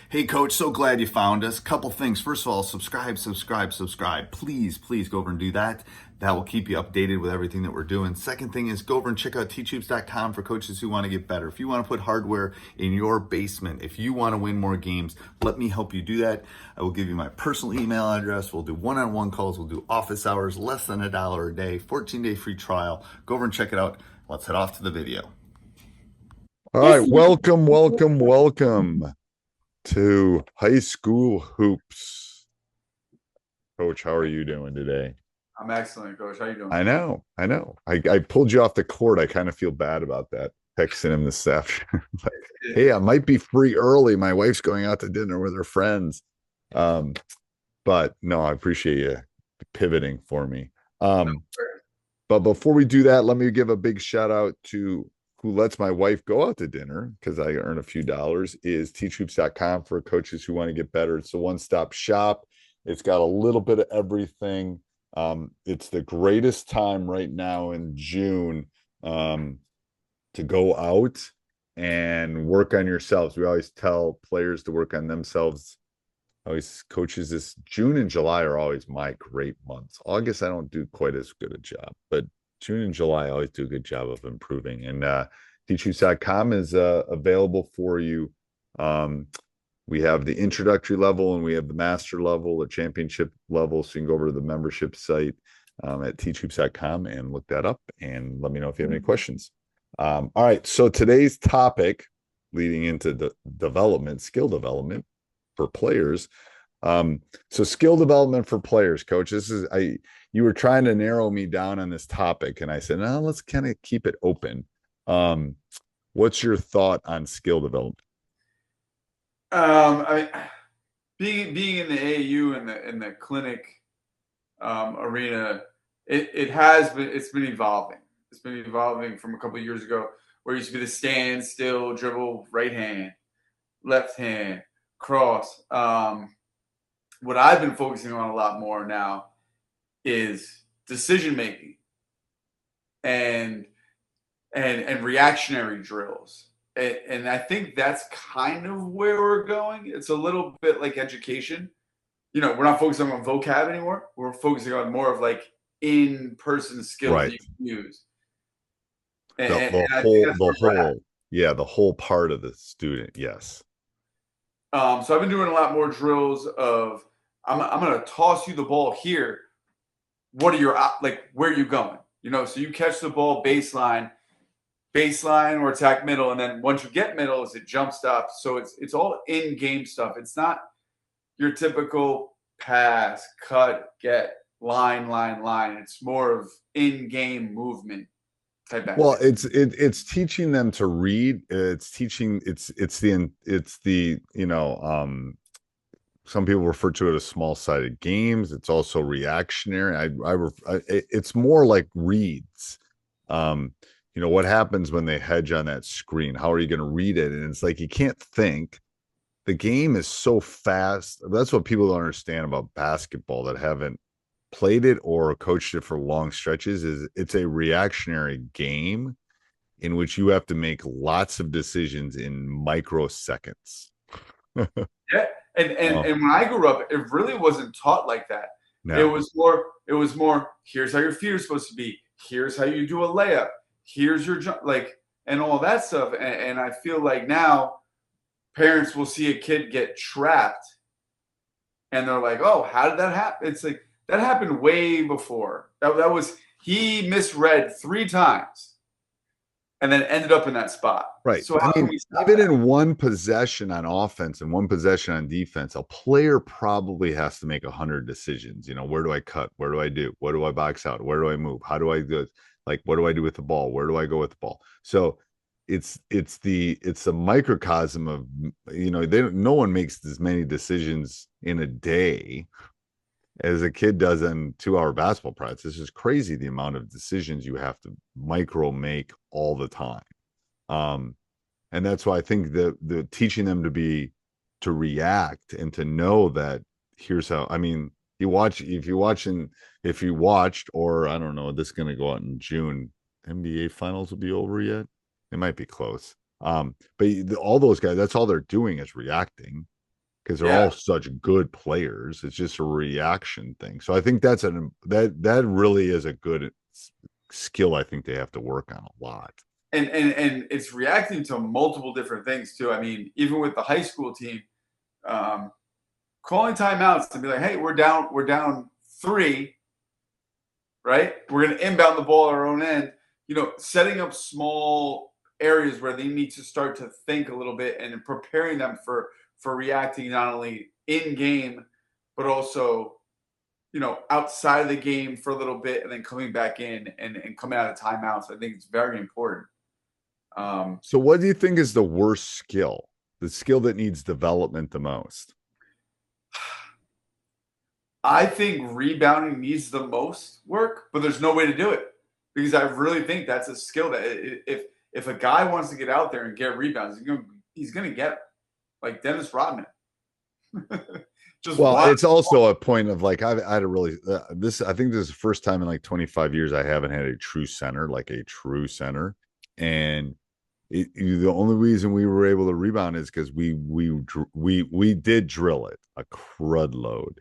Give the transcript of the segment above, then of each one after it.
Hey, Coach, so glad you found us. Couple things. First of all, subscribe. Please go over and do that. That will keep you updated with everything that we're doing. Second thing is go over and check out teachhoops.com for coaches who want to get better. If you want to put hardware in your basement, if you want to win more games, let me help you do that. I will give you my personal email address. We'll do one-on-one calls. We'll do office hours, less than $1 a day, 14-day free trial. Go over and check it out. Let's head off to the video. All right, welcome to high school hoops. Coach, how are you doing today? I'm excellent, Coach. How you doing? I pulled you off the court. I kind of feel bad about that. Texting him this afternoon. Like, hey, I might be free early. My wife's going out to dinner with her friends. But no, I appreciate you pivoting for me. But before we do that, let me give a big shout out to who lets my wife go out to dinner because I earn a few dollars is teachhoops.com for coaches who want to get better. It's a one-stop shop. It's got a little bit of everything. It's the greatest time right now in June to go out and work on yourselves. We always tell players to work on themselves. Always coaches, this June and July are always my great months. August, I don't do quite as good a job, but June and July, I always do a good job of improving. And teachhoops.com is available for you. We have the introductory level and we have the master level, the championship level. So you can go over to the membership site at teachhoops.com and look that up and let me know if you have any questions. All right. So today's topic leading into the skill development for players. So skill development for players, Coach. You were trying to narrow me down on this topic, and I said, no, let's kind of keep it open. What's your thought on skill development? I mean, being in the AAU and the clinic arena, it's been evolving. It's been evolving from a couple of years ago, where it used to be the stand, still, dribble, right hand, left hand, cross. What I've been focusing on a lot more now is decision making and reactionary drills. And I think that's kind of where we're going. It's a little bit like education. We're not focusing on vocab anymore. We're focusing on more of like in-person skills that Right. you can use. The whole part of the student. Yes. So I've been doing a lot more drills of I'm going to toss you the ball here. What are your where are you going? So you catch the ball baseline or attack middle, and then once you get middle, is it jump stop? So it's all in game stuff. It's not your typical pass, cut, get, line. It's more of in game movement type action. Well, it's teaching them to read. It's the some people refer to it as small-sided games. It's also reactionary. It's more like reads. What happens when they hedge on that screen? How are you going to read it? And it's like you can't think. The game is so fast. That's what people don't understand about basketball that haven't played it or coached it for long stretches is it's a reactionary game in which you have to make lots of decisions in microseconds. Yeah. And when I grew up, it really wasn't taught like that. No. It was more, here's how your feet are supposed to be. Here's how you do a layup. Here's your jump, and all that stuff. And I feel like now parents will see a kid get trapped and they're like, oh, how did that happen? It's like, that happened way before. That was, he misread 3 times and then ended up in that spot. Right. So how can we stop even that? in one possession on offense and one possession on defense, a player probably has to make 100 decisions. Where do I cut? Where do I do? What do I box out? Where do I move? How do I do it? What do I do with the ball? Where do I go with the ball? So it's a microcosm of, no one makes as many decisions in a day as a kid does in 2-hour basketball practice. It's just crazy the amount of decisions you have to micro make all the time. And that's why I think the teaching them to react and to know that here's how, if you watched, or I don't know, this is going to go out in June, NBA finals will be over yet. It might be close. But all those guys, that's all they're doing is reacting. because they're all such good players. It's just a reaction thing. So I think that really is a good skill. I think they have to work on a lot. And it's reacting to multiple different things too. I mean, even with the high school team, calling timeouts to be like, hey, we're down 3, right? We're going to inbound the ball at our own end. Setting up small areas where they need to start to think a little bit and preparing them for reacting not only in game, but also, outside of the game for a little bit and then coming back in and coming out of timeouts. I think it's very important. So what do you think is the worst skill? The skill that needs development the most? I think rebounding needs the most work, but there's no way to do it because I really think that's a skill that if a guy wants to get out there and get rebounds, he's gonna get it, like Dennis Rodman. It's also a point of like I had a really this. I think this is the first time in like 25 years I haven't had a true center, and the only reason we were able to rebound is because we did drill it a crud load.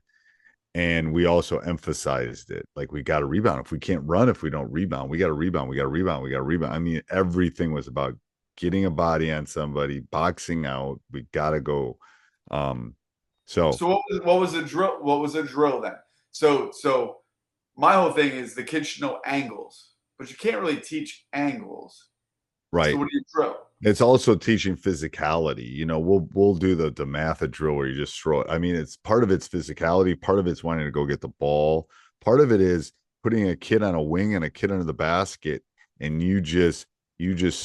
And we also emphasized it. Like, we got to rebound. If we can't run, if we don't rebound, we got to rebound. We got to rebound. We got to rebound. I mean, everything was about getting a body on somebody, boxing out. We got to go. So what was the drill? What was the drill then? So my whole thing is the kids should know angles, but you can't really teach angles. Right. So what do you drill? It's also teaching physicality. We'll do the math drill where you just throw it. I mean, it's part of it's physicality, part of it's wanting to go get the ball, part of it is putting a kid on a wing and a kid under the basket, and you just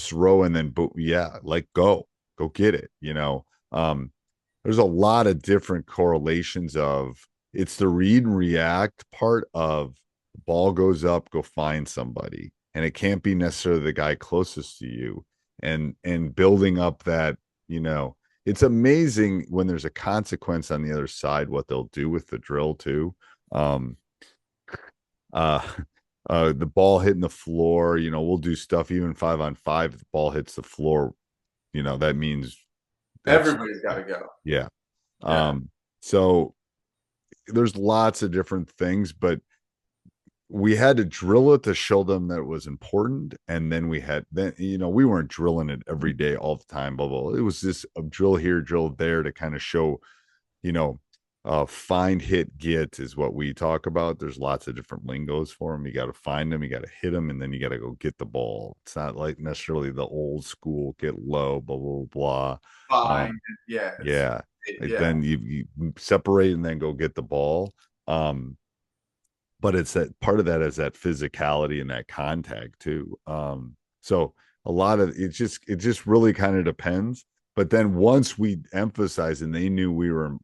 throw and then go get it. There's a lot of different correlations of it's the read and react part of the ball goes up, go find somebody, and it can't be necessarily the guy closest to you. And building up that, it's amazing when there's a consequence on the other side, what they'll do with the drill too. The ball hitting the floor, we'll do stuff even 5-on-5. If the ball hits the floor, that means everybody's got to go. Yeah. So there's lots of different things, but we had to drill it to show them that it was important. And then we weren't drilling it every day all the time, blah, blah. It was just a drill here, drill there to kind of show, find, hit, get is what we talk about. There's lots of different lingos for them. You got to find them, you got to hit them, and then you got to go get the ball. It's not like necessarily the old school, get low, blah, blah, blah. Fine. Then you separate and then go get the ball. But it's that part of that is that physicality and that contact too. So a lot of it just really kind of depends. But then once we emphasize, and they knew we were,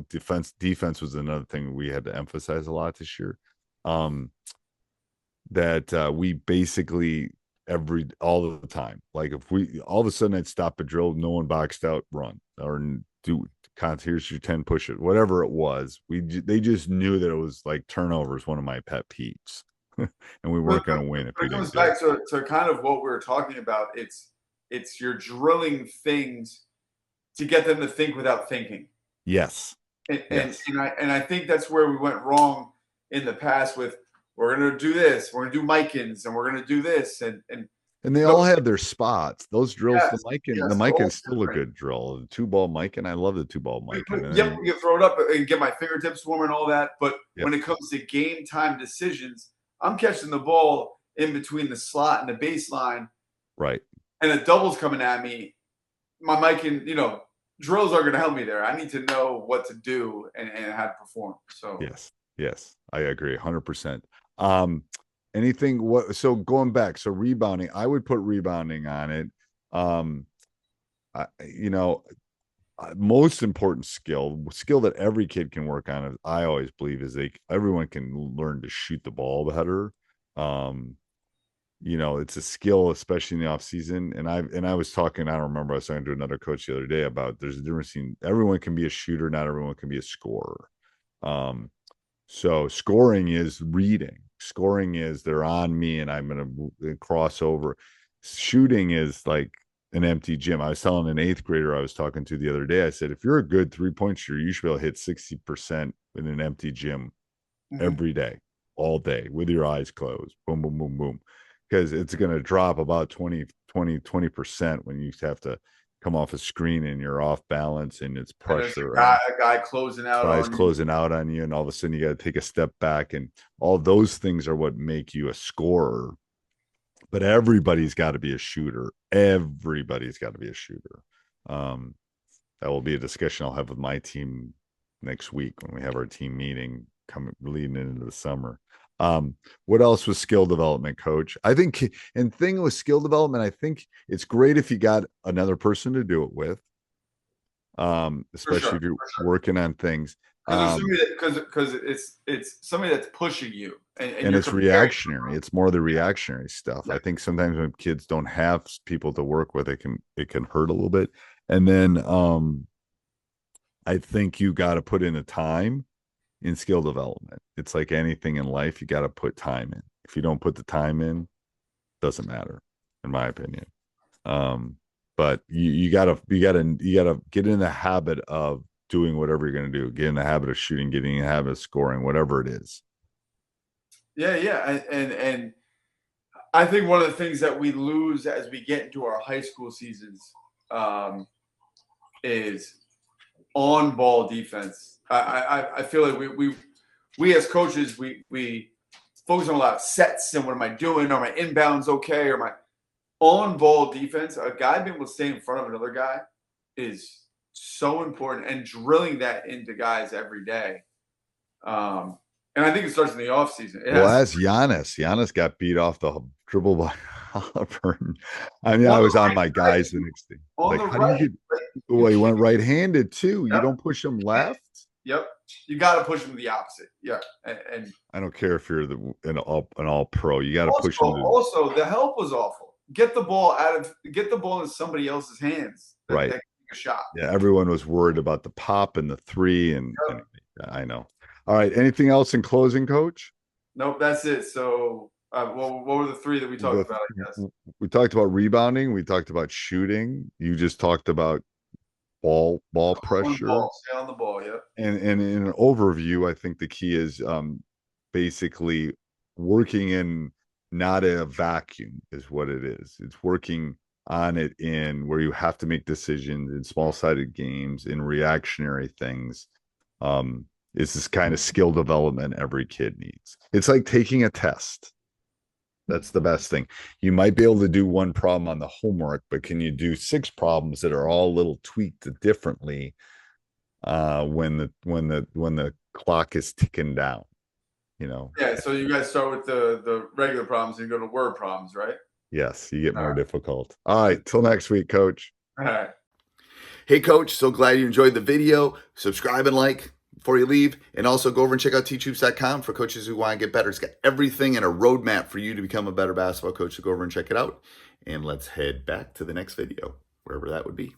defense was another thing we had to emphasize a lot this year. That we basically all the time, like if we all of a sudden I'd stop a drill, no one boxed out, run or do. Here's your 10 push it, whatever it was. They just knew that it was like turnovers, one of my pet peeves, and we weren't going to win if we didn't. It comes back to kind of what we were talking about. It's you're drilling things to get them to think without thinking. Yes. And I think that's where we went wrong in the past with we're going to do this, we're going to do Mikins, and we're going to do this, and they all have their spots. Those drills, the Mikin's still a good drill. The 2-ball Mikin, I love the 2-ball Mikin. Yep, we can throw it up and get my fingertips warm and all that. But when it comes to game time decisions, I'm catching the ball in between the slot and the baseline. Right. And a double's coming at me. My Mikin, drills are going to help me there. I need to know what to do and how to perform. So yes, I agree 100%. So going back, so rebounding, I would put rebounding on it. Most important skill that every kid can work on, I always believe, is everyone can learn to shoot the ball better. It's a skill, especially in the off season. And I was talking, I don't remember, I was talking to another coach the other day about there's a difference between everyone can be a shooter, not everyone can be a scorer. So scoring is reading. Scoring is they're on me and I'm going to cross over. Shooting is like an empty gym. I was telling an 8th grader I was talking to the other day, I said, if you're a good 3-point shooter, you should be able to hit 60% in an empty gym every day, all day, with your eyes closed. Boom, boom, boom, boom. Because it's going to drop about 20% when you have to come off a screen and you're off balance and it's pressure. A guy closing out guys on closing out on you, and all of a sudden you got to take a step back, and all those things are what make you a scorer. But everybody's got to be a shooter. Everybody's got to be a shooter. That will be a discussion I'll have with my team next week when we have our team meeting coming leading into the summer. What else was skill development, coach? I think, and thing with skill development, I think it's great if you got another person to do it with. Especially if you're working on things. Because it's somebody that's pushing you, and it's reactionary. It's more the reactionary stuff. Yeah. I think sometimes when kids don't have people to work with, it can hurt a little bit. And then I think you got to put in the time in skill development. It's like anything in life, you got to put time in. If you don't put the time in, it doesn't matter, in my opinion. But you gotta get in the habit of doing whatever you're going to do. Get in the habit of shooting, getting in the habit of scoring, whatever it is. Yeah. And I think one of the things that we lose as we get into our high school seasons is on-ball defense. I feel like we as coaches, we focus on a lot of sets and what am I doing? Are my inbounds okay? Or my on-ball defense, a guy being able to stay in front of another guy is so important, and drilling that into guys every day. And I think it starts in the offseason. As Giannis got beat off the dribble by Halliburton. I mean, I was on my guys the next day. Like, how do you get? He went right-handed too. Yep. You don't push him left. Yep, you got to push him the opposite. Yeah, and I don't care if you're an all pro. You got to push him. Also, the help was awful. Get the ball in somebody else's hands. Right. That a shot. Yeah, everyone was worried about the pop and the three, and I know. All right. Anything else in closing, Coach? Nope, that's it. So, what were the 3 that we talked about? I guess we talked about rebounding. We talked about shooting. You just talked about ball pressure. Stay on the ball. Yep. And in an overview, I think the key is basically working in not a vacuum is what it is. It's working on it in where you have to make decisions in small-sided games, in reactionary things. It's this kind of skill development every kid needs. It's like taking a test. That's the best thing. You might be able to do one problem on the homework, but can you do 6 problems that are all a little tweaked differently when the clock is ticking down? You know. Yeah, so you guys start with the regular problems and you go to word problems, right? Yes, you get more difficult. All right, till next week, Coach. All right. Hey, Coach, so glad you enjoyed the video. Subscribe and like before you leave. And also go over and check out teachhoops.com for coaches who want to get better. It's got everything and a roadmap for you to become a better basketball coach. So go over and check it out. And let's head back to the next video, wherever that would be.